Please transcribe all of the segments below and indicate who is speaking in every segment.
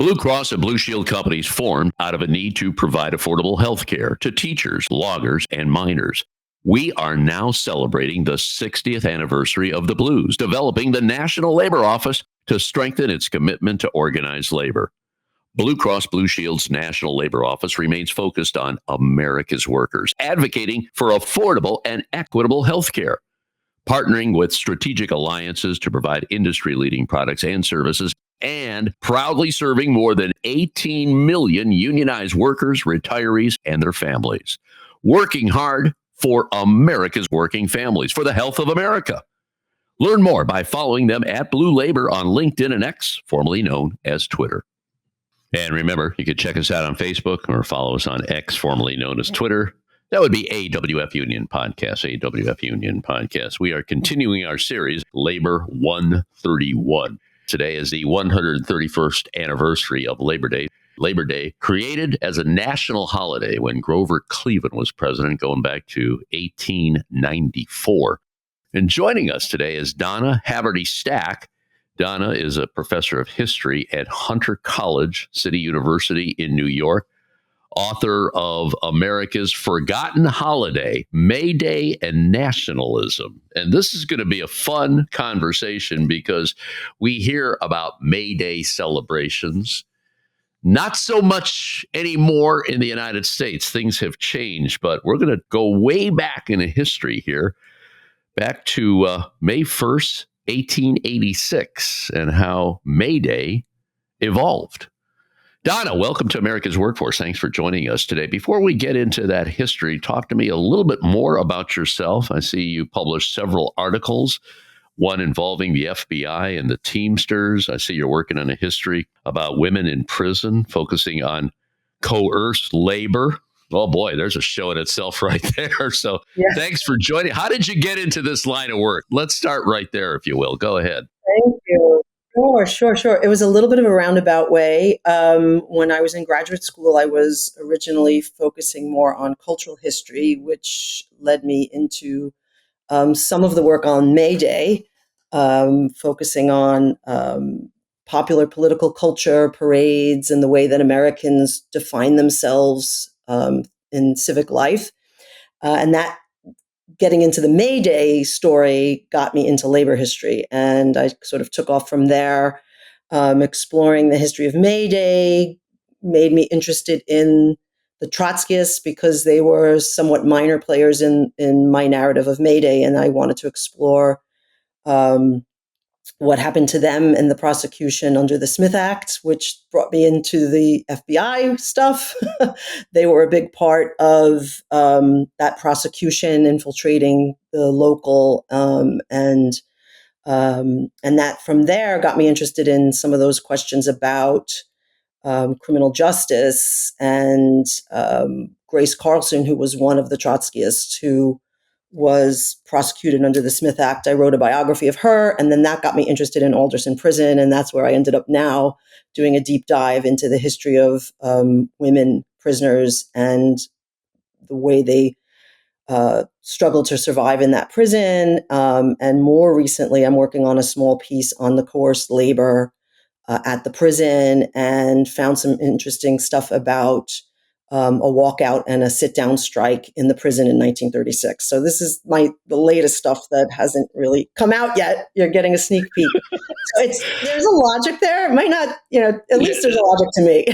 Speaker 1: Blue Cross and Blue Shield companies formed out of a need to provide affordable health care to teachers, loggers, and miners. We are now celebrating the 60th anniversary of the Blues, developing the National Labor Office to strengthen its commitment to organized labor. Blue Cross Blue Shield's National Labor Office remains focused on America's workers, advocating for affordable and equitable health care, partnering with strategic alliances to provide industry-leading products and services, and proudly serving more than 18 million unionized workers, retirees, and their families. Working hard for America's working families, for the health of America. Learn more by following them at Blue Labor on LinkedIn and X, formerly known as Twitter. And remember, you can check us out on Facebook or follow us on X, formerly known as Twitter. That would be AWF Union Podcast, AWF Union Podcast. We are continuing our series, Labor 131. Today is the 131st anniversary of Labor Day. Labor Day, created as a national holiday when Grover Cleveland was president, going back to 1894. And joining us today is Donna Haverty-Stacke. Donna is a professor of history at Hunter College, City University in New York, author of America's Forgotten Holiday, May Day and Nationalism. And this is going to be a fun conversation because we hear about May Day celebrations. Not so much anymore in the United States. Things have changed, but we're going to go way back in history here, back to May 1st, 1886, and how May Day evolved. Donna, welcome to America's Workforce. Thanks for joining us today. Before we get into that history, talk to me a little bit more about yourself. I see you published several articles, one involving the FBI and the Teamsters. I see you're working on a history about women in prison, focusing on coerced labor. Oh boy, there's a show in itself right there. So Thanks for joining. How did you get into this line of work? Let's start right there, if you will. Go ahead.
Speaker 2: Thank you. Sure. It was a little bit of a roundabout way. When I was in graduate school, I was originally focusing more on cultural history, which led me into some of the work on May Day, focusing on popular political culture, parades, and the way that Americans define themselves in civic life. And that getting into the May Day story got me into labor history. And I sort of took off from there. Exploring the history of May Day made me interested in the Trotskyists because they were somewhat minor players in my narrative of May Day. And I wanted to explore what happened to them in the prosecution under the Smith Act, which brought me into the FBI stuff. They were a big part of that prosecution, infiltrating the local, and that from there got me interested in some of those questions about criminal justice. And Grace Carlson, who was one of the Trotskyists who was prosecuted under the Smith Act. I wrote a biography of her, and then that got me interested in Alderson Prison, and that's where I ended up now doing a deep dive into the history of women prisoners and the way they struggled to survive in that prison. And more recently, I'm working on a small piece on the coerced labor at the prison, and found some interesting stuff about a walkout and a sit-down strike in the prison in 1936. So this is the latest stuff that hasn't really come out yet. You're getting a sneak peek. So there's a logic there. It might not, at least there's a logic to me.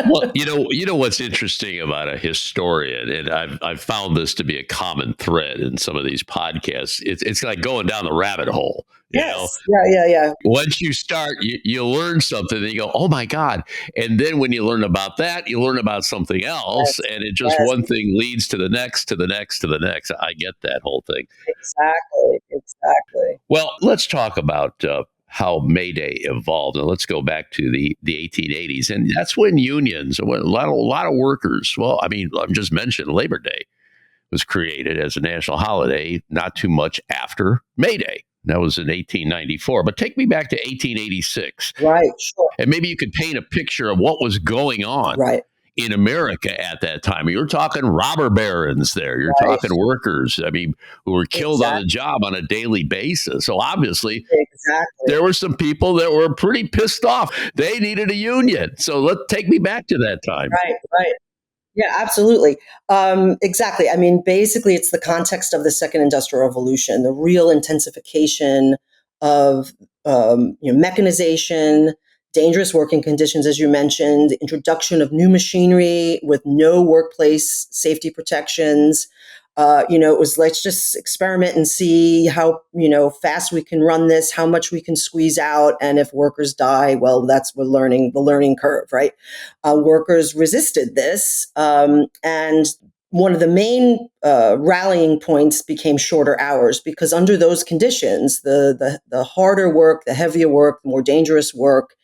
Speaker 1: Well, you know what's interesting about a historian, and I've found this to be a common thread in some of these podcasts. It's like going down the rabbit hole.
Speaker 2: Yes. Yeah.
Speaker 1: Once you start, you learn something, and you go, oh my God. And then when you learn about that, you learn about something else. Yes. And it just one thing leads to the next, to the next, to the next. I get that whole thing.
Speaker 2: Exactly.
Speaker 1: Well, let's talk about how May Day evolved. And let's go back to the 1880s. And that's when unions, a lot of workers, I'm just mentioning Labor Day was created as a national holiday not too much after May Day. That was in 1894. But take me back to 1886.
Speaker 2: Right, sure.
Speaker 1: And maybe you could paint a picture of what was going on in America at that time. You're talking robber barons there. You're
Speaker 2: Right.
Speaker 1: talking workers, I mean, who were killed on the
Speaker 2: Exactly.
Speaker 1: job on a daily basis. So obviously,
Speaker 2: Exactly.
Speaker 1: there were some people that were pretty pissed off. They needed a union. So take me back to that time.
Speaker 2: Right. Right. Yeah, absolutely. Exactly. I mean, basically, it's the context of the second industrial revolution, the real intensification of mechanization, dangerous working conditions, as you mentioned, introduction of new machinery with no workplace safety protections. It was let's just experiment and see how fast we can run this, how much we can squeeze out, and if workers die, well, that's we're learning the learning curve, right? Workers resisted this, and one of the main rallying points became shorter hours because under those conditions, the harder work, the heavier work, the more dangerous work,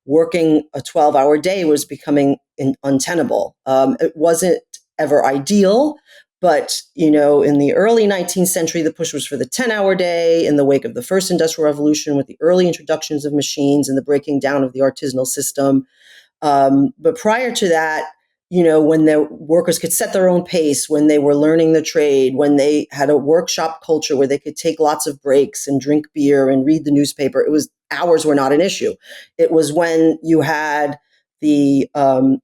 Speaker 2: working a 12-hour day was becoming untenable. It wasn't ever ideal, but in the early 19th century, the push was for the 10-hour day. In the wake of the first industrial revolution, with the early introductions of machines and the breaking down of the artisanal system, but prior to that, when the workers could set their own pace, when they were learning the trade, when they had a workshop culture where they could take lots of breaks and drink beer and read the newspaper, hours were not an issue. It was when you had the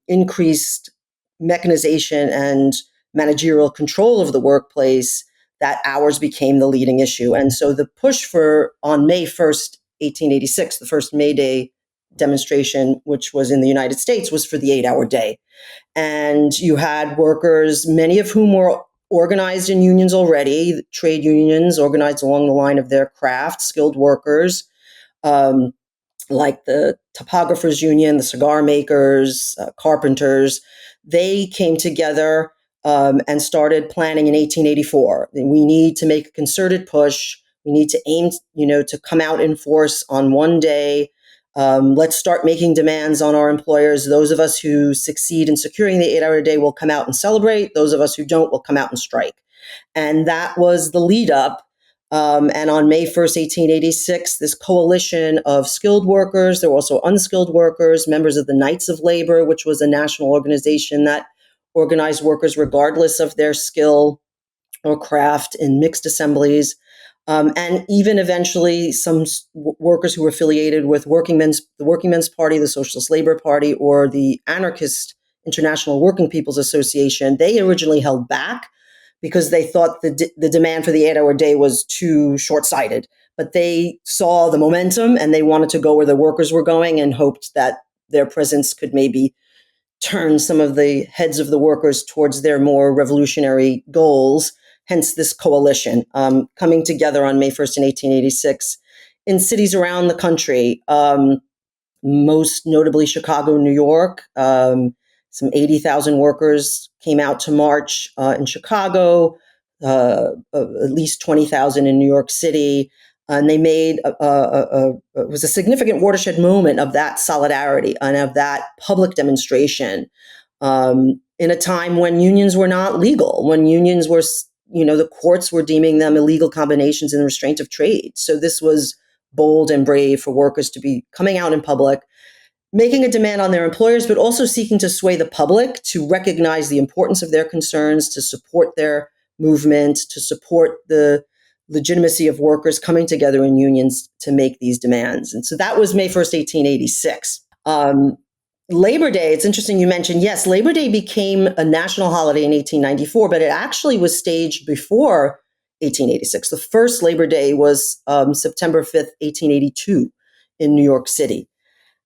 Speaker 2: increased mechanization and managerial control of the workplace that hours became the leading issue. And so the push on May 1st, 1886, the first May Day demonstration, which was in the United States, was for the 8-hour day. And you had workers, many of whom were organized in unions already, trade unions organized along the line of their craft, skilled workers, um, like the Topographers Union, the cigar makers, carpenters. They came together and started planning in 1884. We need to make a concerted push. We need to aim, to come out in force on one day. Let's start making demands on our employers. Those of us who succeed in securing the 8-hour day will come out and celebrate. Those of us who don't will come out and strike. And that was the lead up. And on May 1st, 1886, this coalition of skilled workers, there were also unskilled workers, members of the Knights of Labor, which was a national organization that organized workers regardless of their skill or craft in mixed assemblies. And even eventually some workers who were affiliated with the Working Men's Party, the Socialist Labor Party, or the Anarchist International Working People's Association, they originally held back because they thought the demand for the 8-hour day was too short-sighted. But they saw the momentum and they wanted to go where the workers were going and hoped that their presence could maybe turn some of the heads of the workers towards their more revolutionary goals. Hence this coalition coming together on May 1st in 1886 in cities around the country, most notably Chicago, New York. Some 80,000 workers came out to march in Chicago, at least 20,000 in New York City. And they made it was a significant watershed moment of that solidarity and of that public demonstration in a time when unions were not legal, when unions were, the courts were deeming them illegal combinations in the restraint of trade. So this was bold and brave for workers to be coming out in public, making a demand on their employers, but also seeking to sway the public to recognize the importance of their concerns, to support their movement, to support the legitimacy of workers coming together in unions to make these demands. And so that was May 1st, 1886. Labor Day, it's interesting you mentioned, yes, Labor Day became a national holiday in 1894, but it actually was staged before 1886. The first Labor Day was September 5th, 1882 in New York City.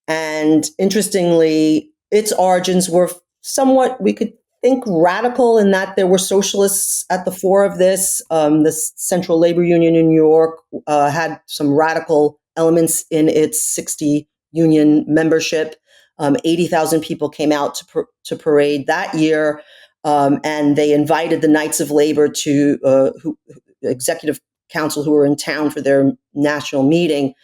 Speaker 2: And interestingly, its origins were somewhat, we could think, radical in that there were socialists at the fore of this. The Central Labor Union in New York had some radical elements in its 60 union membership. 80,000 people came out to parade that year, and they invited the Knights of Labor to executive council who were in town for their national meeting.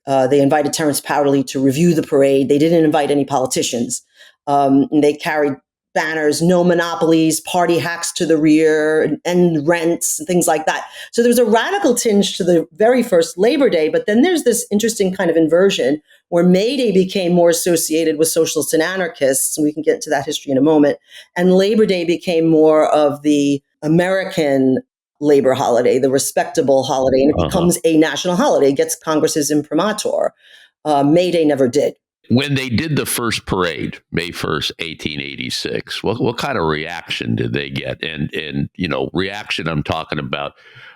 Speaker 2: They invited Terence Powderly to review the parade. They didn't invite any politicians. And they carried banners, no monopolies, party hacks to the rear, and rents, and things like that. So there was a radical tinge to the very first Labor Day, but then there's this interesting kind of inversion where May Day became more associated with socialists and anarchists, and we can get into that history in a moment, and Labor Day became more of the American labor holiday, the respectable holiday, and it becomes a national holiday, gets Congress's imprimatur. May Day never did.
Speaker 1: When they did the first parade, May 1st, 1886, what kind of reaction did they get? And reaction I'm talking about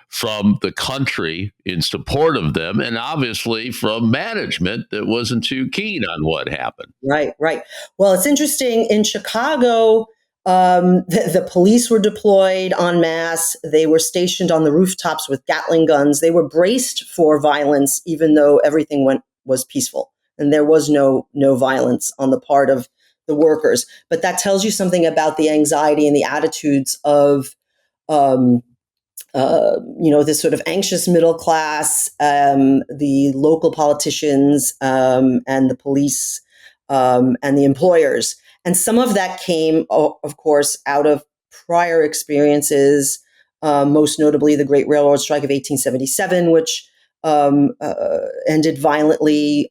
Speaker 1: from the country in support of them, and obviously from management that wasn't too keen on what happened.
Speaker 2: Right. Well, it's interesting. In Chicago, the police were deployed en masse. They were stationed on the rooftops with Gatling guns. They were braced for violence, even though everything was peaceful. And there was no violence on the part of the workers. But that tells you something about the anxiety and the attitudes of, this sort of anxious middle class, the local politicians, and the police, and the employers. And some of that came, of course, out of prior experiences, most notably the Great Railroad Strike of 1877, which ended violently,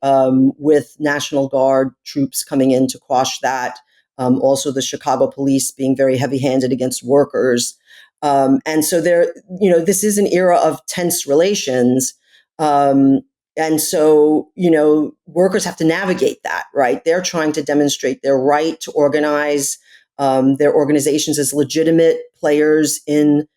Speaker 2: with National Guard troops coming in to quash that. Also, the Chicago police being very heavy-handed against workers. And so this is an era of tense relations. And so, workers have to navigate that, right? They're trying to demonstrate their right to organize, their organizations as legitimate players in,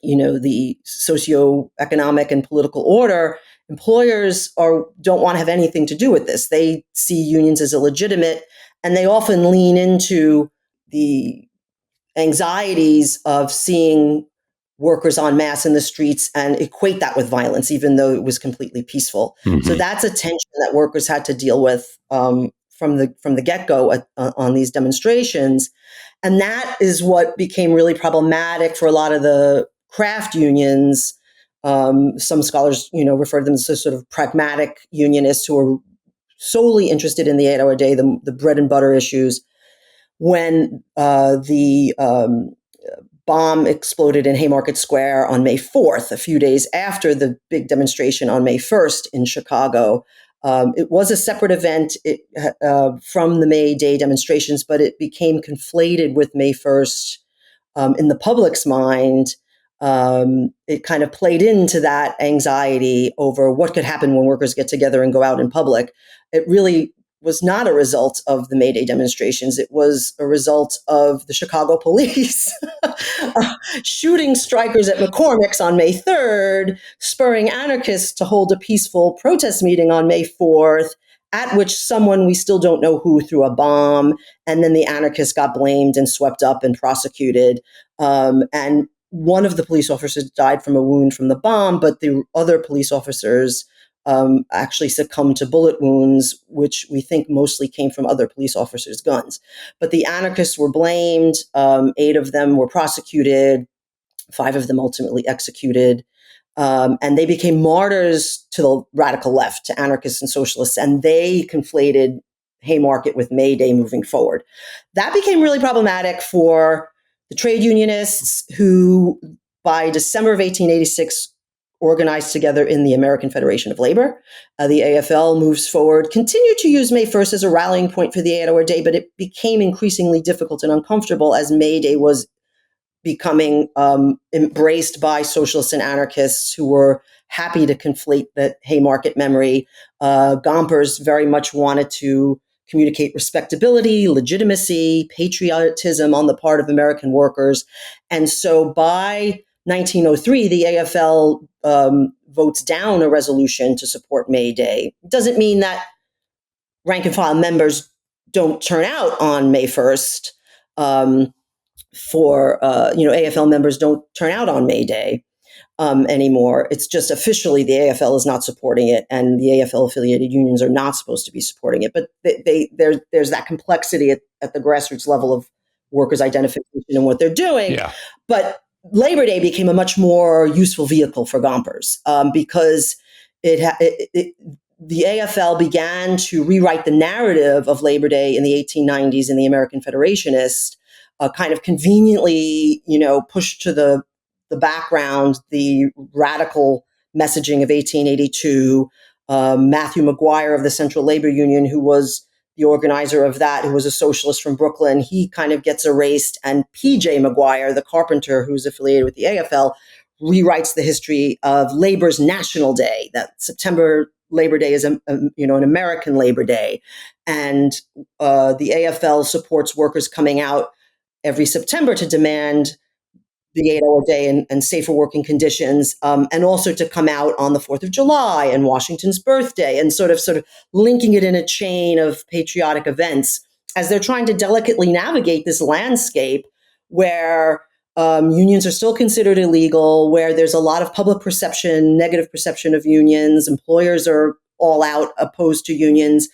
Speaker 2: the socioeconomic and political order. Employers don't want to have anything to do with this. They see unions as illegitimate, and they often lean into the anxieties of seeing workers en masse in the streets and equate that with violence, even though it was completely peaceful. Mm-hmm. So that's a tension that workers had to deal with from the get-go on these demonstrations. And that is what became really problematic for a lot of the craft unions. Some scholars, refer to them as sort of pragmatic unionists who are solely interested in the 8-hour day, the bread and butter issues. When the bomb exploded in Haymarket Square on May 4th, a few days after the big demonstration on May 1st in Chicago. It was a separate event from the May Day demonstrations, but it became conflated with May 1st in the public's mind. It kind of played into that anxiety over what could happen when workers get together and go out in public. It really was not a result of the May Day demonstrations. It was a result of the Chicago police shooting strikers at McCormick's on May 3rd, spurring anarchists to hold a peaceful protest meeting on May 4th, at which someone, we still don't know who, threw a bomb, and then the anarchists got blamed and swept up and prosecuted. And one of the police officers died from a wound from the bomb, but the other police officers actually succumbed to bullet wounds, which we think mostly came from other police officers' guns. But the anarchists were blamed. 8 of them were prosecuted. 5 of them ultimately executed. And they became martyrs to the radical left, to anarchists and socialists, and they conflated Haymarket with May Day moving forward. That became really problematic for the trade unionists who, by December of 1886, organized together in the American Federation of Labor. The AFL moves forward, continued to use May 1st as a rallying point for the 8-hour day, but it became increasingly difficult and uncomfortable as May Day was becoming embraced by socialists and anarchists who were happy to conflate the Haymarket memory. Gompers very much wanted to communicate respectability, legitimacy, patriotism on the part of American workers. And so by 1903, the AFL votes down a resolution to support May Day. It doesn't mean that rank and file members don't turn out on May 1st. AFL members don't turn out on May Day anymore. It's just officially the AFL is not supporting it, and the AFL-affiliated unions are not supposed to be supporting it. But there's that complexity at the grassroots level of workers' identification and what they're doing. Yeah. But Labor Day became a much more useful vehicle for Gompers because the AFL began to rewrite the narrative of Labor Day in the 1890s in the American Federationists, kind of conveniently, pushed to the background the radical messaging of 1882. Matthew McGuire of the Central Labor Union, who was the organizer of that, who was a socialist from Brooklyn, he kind of gets erased. And P.J. McGuire, the carpenter who's affiliated with the AFL, rewrites the history of labor's national day, that September Labor Day is an American Labor Day. And the AFL supports workers coming out every September to demand the 8-hour day and safer working conditions, and also to come out on the 4th of July and Washington's birthday, and sort of linking it in a chain of patriotic events as they're trying to delicately navigate this landscape where unions are still considered illegal, where there's a lot of public perception, negative perception of unions. Employers are all out opposed to unions,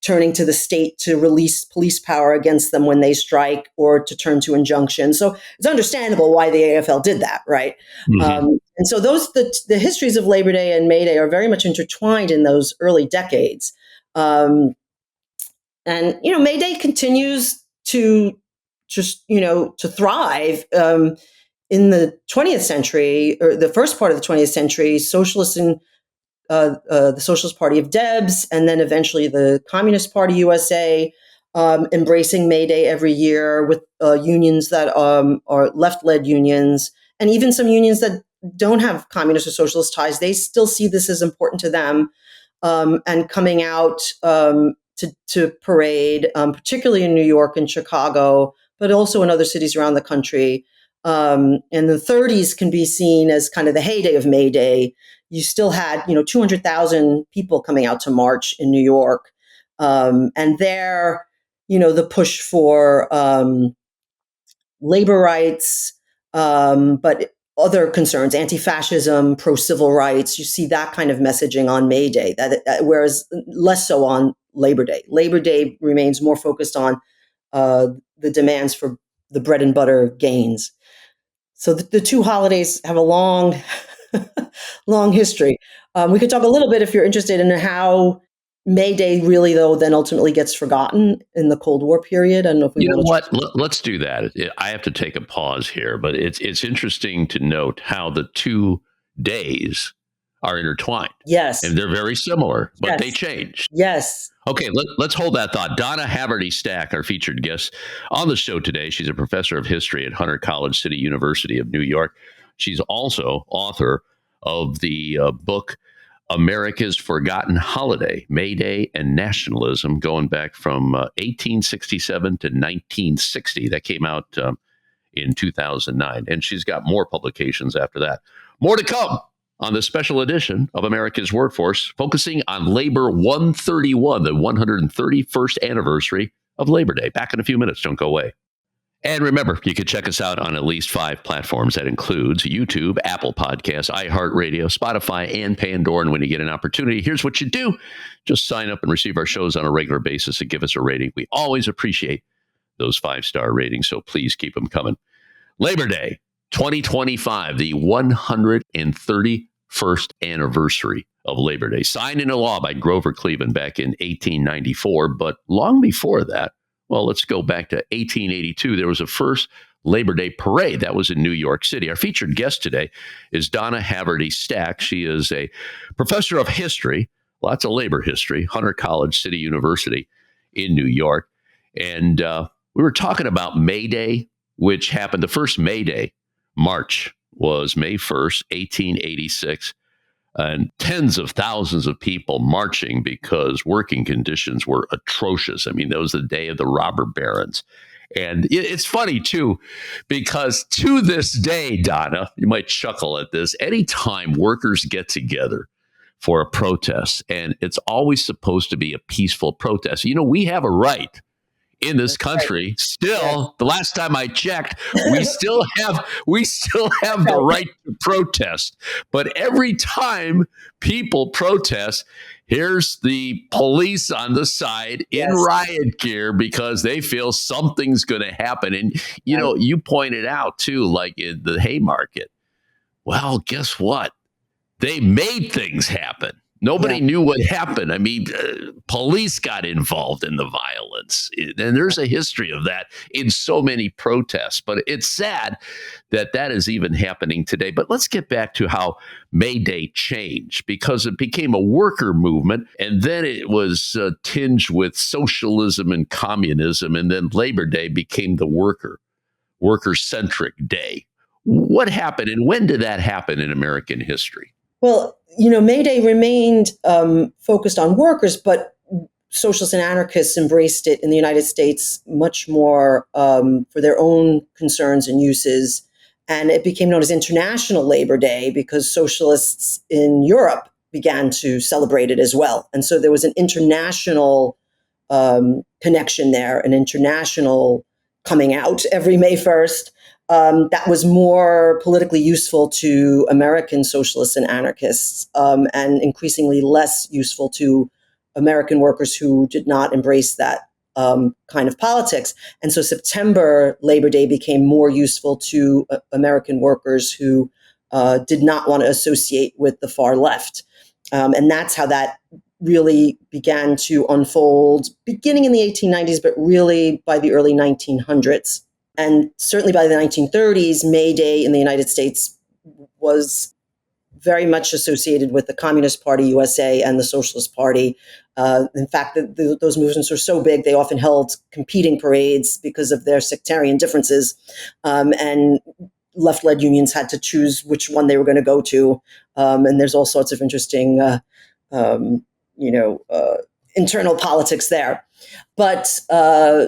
Speaker 2: turning to the state to release police power against them when they strike, or to turn to injunctions. So it's understandable why the AFL did that, right?
Speaker 1: Mm-hmm.
Speaker 2: And so the histories of Labor Day and May Day are very much intertwined in those early decades. And May Day continues to thrive. In the 20th century, or the first part of the 20th century, socialists in the Socialist Party of Debs, and then eventually the Communist Party USA, embracing May Day every year, with unions that are left-led unions, and even some unions that don't have communist or socialist ties. They still see this as important to them, and coming out to parade, particularly in New York and Chicago, but also in other cities around the country. And the 30s can be seen as kind of the heyday of May Day. You still had, 200,000 people coming out to march in New York. And there, the push for labor rights, but other concerns, anti-fascism, pro-civil rights, you see that kind of messaging on May Day, whereas less so on Labor Day. Labor Day remains more focused on the demands for the bread and butter gains. So the two holidays have a long, long history. We could talk a little bit, if you're interested, in how May Day really, though, then ultimately gets forgotten in the Cold War period. I don't know if we
Speaker 1: You know what? Let's do that. I have to take a pause here, but it's interesting to note how the 2 days are intertwined.
Speaker 2: Yes.
Speaker 1: And they're very similar, but
Speaker 2: Yes.
Speaker 1: they changed.
Speaker 2: Yes.
Speaker 1: Okay, let's hold that thought. Donna Haverty-Stacke, our featured guest on the show today. She's a professor of history at Hunter College City University of New York. She's also author of the book America's Forgotten Holiday, May Day and Nationalism, going back from 1867 to 1960. That came out in 2009. And she's got more publications after that. More to come on this special edition of America's Workforce, focusing on Labor 131, the 131st anniversary of Labor Day. Back in a few minutes. Don't go away. And remember, you can check us out on at least 5 platforms. That includes YouTube, Apple Podcasts, iHeartRadio, Spotify, and Pandora. And when you get an opportunity, here's what you do. Just sign up and receive our shows on a regular basis and give us a rating. We always appreciate those 5-star ratings, so please keep them coming. Labor Day 2025, the 131st anniversary of Labor Day, signed into law by Grover Cleveland back in 1894. But long before that, well, let's go back to 1882. There was a first Labor Day parade that was in New York City. Our featured guest today is Donna Haverty-Stacke. She is a professor of history, lots of labor history, Hunter College City University in New York. And we were talking about May Day, which happened, the first May Day march was May 1st, 1886. And tens of thousands of people marching because working conditions were atrocious. I mean, that was the day of the robber barons. And it's funny, too, because to this day, Donna, you might chuckle at this, anytime workers get together for a protest, and it's always supposed to be a peaceful protest. We have a right in this country. Still, the last time I checked, we still have the right to protest. But every time people protest, here's the police on the side in riot gear because they feel something's going to happen. And, you pointed out, too, like in the Haymarket. Well, guess what? They made things happen. Nobody
Speaker 2: Yeah.
Speaker 1: knew what happened. I mean, police got involved in the violence. And there's a history of that in so many protests. But it's sad that that is even happening today. But let's get back to how May Day changed, because it became a worker movement. And then it was tinged with socialism and communism. And then Labor Day became the worker-centric day. What happened, and when did that happen in American history?
Speaker 2: Well, May Day remained focused on workers, but socialists and anarchists embraced it in the United States much more for their own concerns and uses. And it became known as International Labor Day because socialists in Europe began to celebrate it as well. And so there was an international connection there, an international coming out every May 1st. That was more politically useful to American socialists and anarchists, and increasingly less useful to American workers who did not embrace that kind of politics. And so September Labor Day became more useful to American workers who did not want to associate with the far left. And that's how that really began to unfold, beginning in the 1890s, but really by the early 1900s. And certainly by the 1930s, May Day in the United States was very much associated with the Communist Party USA and the Socialist Party. In fact, those movements were so big, they often held competing parades because of their sectarian differences. And left-led unions had to choose which one they were going to go to. And there's all sorts of interesting, internal politics there. But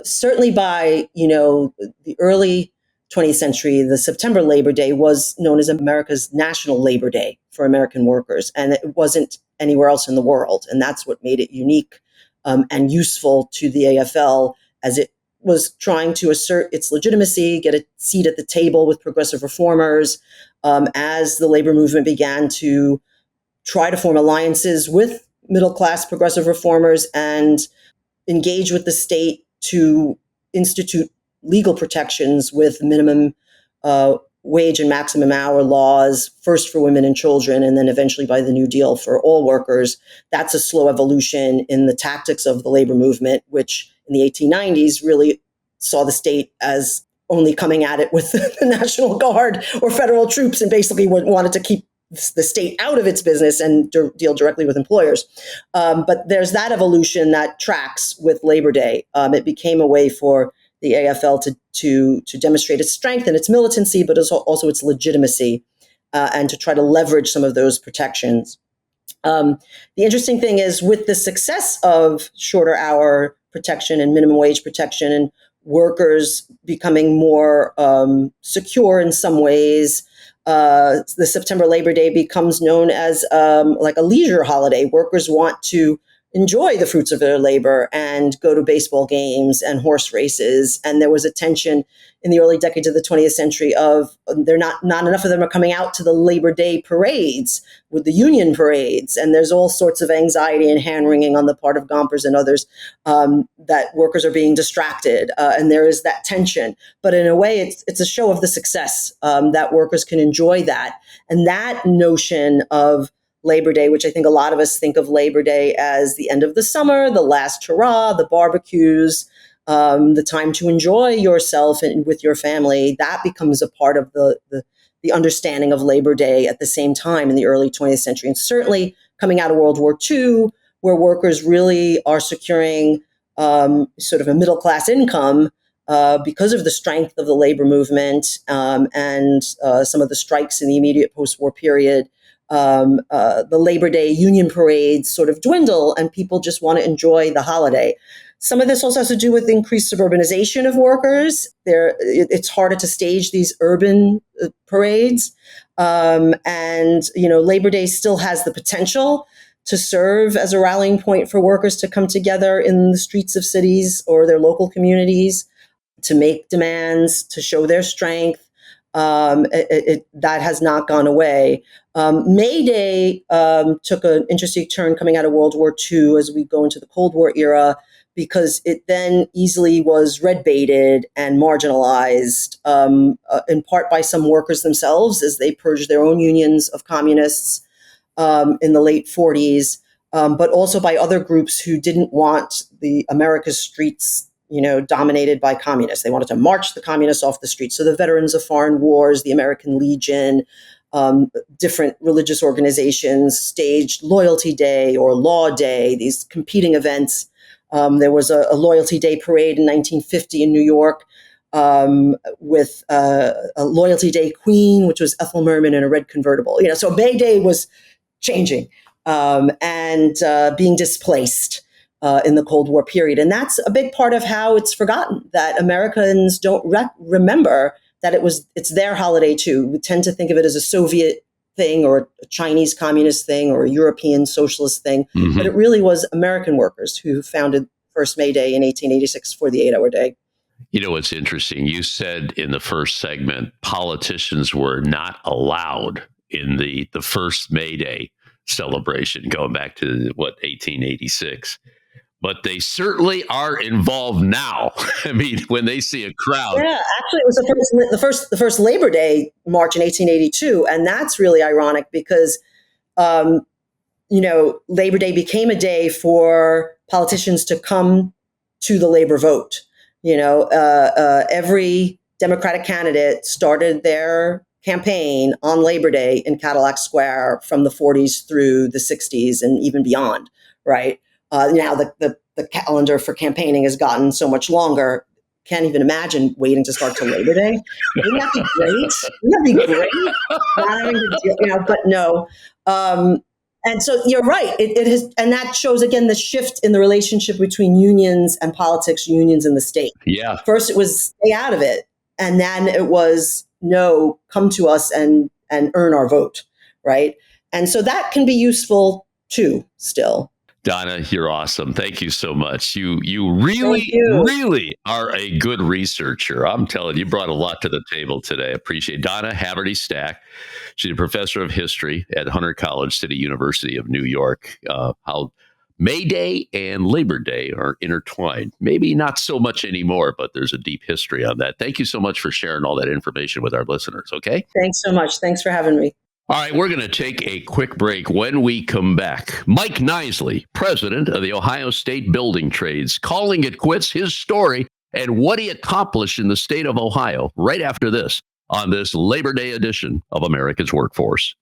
Speaker 2: certainly by, the early 20th century, the September Labor Day was known as America's National Labor Day for American workers. And it wasn't anywhere else in the world. And that's what made it unique and useful to the AFL, as it was trying to assert its legitimacy, get a seat at the table with progressive reformers, as the labor movement began to try to form alliances with middle-class progressive reformers and engage with the state to institute legal protections with minimum wage and maximum hour laws, first for women and children, and then eventually by the New Deal for all workers. That's a slow evolution in the tactics of the labor movement, which in the 1890s really saw the state as only coming at it with the National Guard or federal troops, and basically wanted to keep the state out of its business and deal directly with employers. But there's that evolution that tracks with Labor Day. It became a way for the AFL to demonstrate its strength and its militancy, but also its legitimacy, and to try to leverage some of those protections. The interesting thing is, with the success of shorter hour protection and minimum wage protection and workers becoming more secure in some ways, the September Labor Day becomes known as like a leisure holiday. Workers want to enjoy the fruits of their labor and go to baseball games and horse races. And there was a tension in the early decades of the 20th century of they're not enough of them are coming out to the Labor Day parades with the union parades. And there's all sorts of anxiety and hand-wringing on the part of Gompers and others that workers are being distracted. And there is that tension. But in a way, it's a show of the success that workers can enjoy that. And that notion of Labor Day, which I think a lot of us think of Labor Day as the end of the summer, the last hurrah, the barbecues, the time to enjoy yourself and with your family, that becomes a part of the understanding of Labor Day at the same time in the early 20th century. And certainly coming out of World War II, where workers really are securing sort of a middle-class income because of the strength of the labor movement and some of the strikes in the immediate post-war period. The Labor Day union parades sort of dwindle and people just want to enjoy the holiday. Some of this also has to do with increased suburbanization of workers. It's harder to stage these urban parades. And Labor Day still has the potential to serve as a rallying point for workers to come together in the streets of cities or their local communities, to make demands, to show their strength. That has not gone away. May Day took an interesting turn coming out of World War II as we go into the Cold War era, because it then easily was red-baited and marginalized, in part by some workers themselves as they purged their own unions of communists, in the late 40s, but also by other groups who didn't want the America's streets, dominated by communists. They wanted to march the communists off the streets. So the Veterans of Foreign Wars, the American Legion, different religious organizations staged Loyalty Day or Law Day, these competing events. There was a Loyalty Day parade in 1950 in New York, with a Loyalty Day queen, which was Ethel Merman in a red convertible. So May Day was changing, and being displaced in the Cold War period. And that's a big part of how it's forgotten, that Americans don't remember that it's their holiday too. We tend to think of it as a Soviet thing or a Chinese communist thing or a European socialist thing, but it really was American workers who founded first May Day in 1886 for the 8-hour day.
Speaker 1: What's interesting, you said in the first segment, politicians were not allowed in the first May Day celebration, going back to 1886. But they certainly are involved now. I mean, when they see a crowd.
Speaker 2: Yeah, actually, it was the first Labor Day march in 1882, and that's really ironic because, Labor Day became a day for politicians to come to the labor vote. Every Democratic candidate started their campaign on Labor Day in Cadillac Square from the 40s through the 60s and even beyond, right? Now the calendar for campaigning has gotten so much longer. Can't even imagine waiting to start till Labor Day. Wouldn't that be great? Wouldn't that be great? Not having to deal, but no. And so you're right. It has, and that shows again the shift in the relationship between unions and politics, unions and the state.
Speaker 1: Yeah.
Speaker 2: First, it was stay out of it, and then it was no, come to us and earn our vote, right? And so that can be useful too. Still.
Speaker 1: Donna, you're awesome. Thank you so much. You really are a good researcher. I'm telling you, brought a lot to the table today. I appreciate it. Donna Haverty-Stacke. She's a professor of history at Hunter College City University of New York. How May Day and Labor Day are intertwined. Maybe not so much anymore, but there's a deep history on that. Thank you so much for sharing all that information with our listeners. Okay?
Speaker 2: Thanks so much. Thanks for having me.
Speaker 1: All right, we're going to take a quick break. When we come back, Mike Knisely, president of the Ohio State Building Trades, calling it quits, his story, and what he accomplished in the state of Ohio right after this on this Labor Day edition of America's Workforce.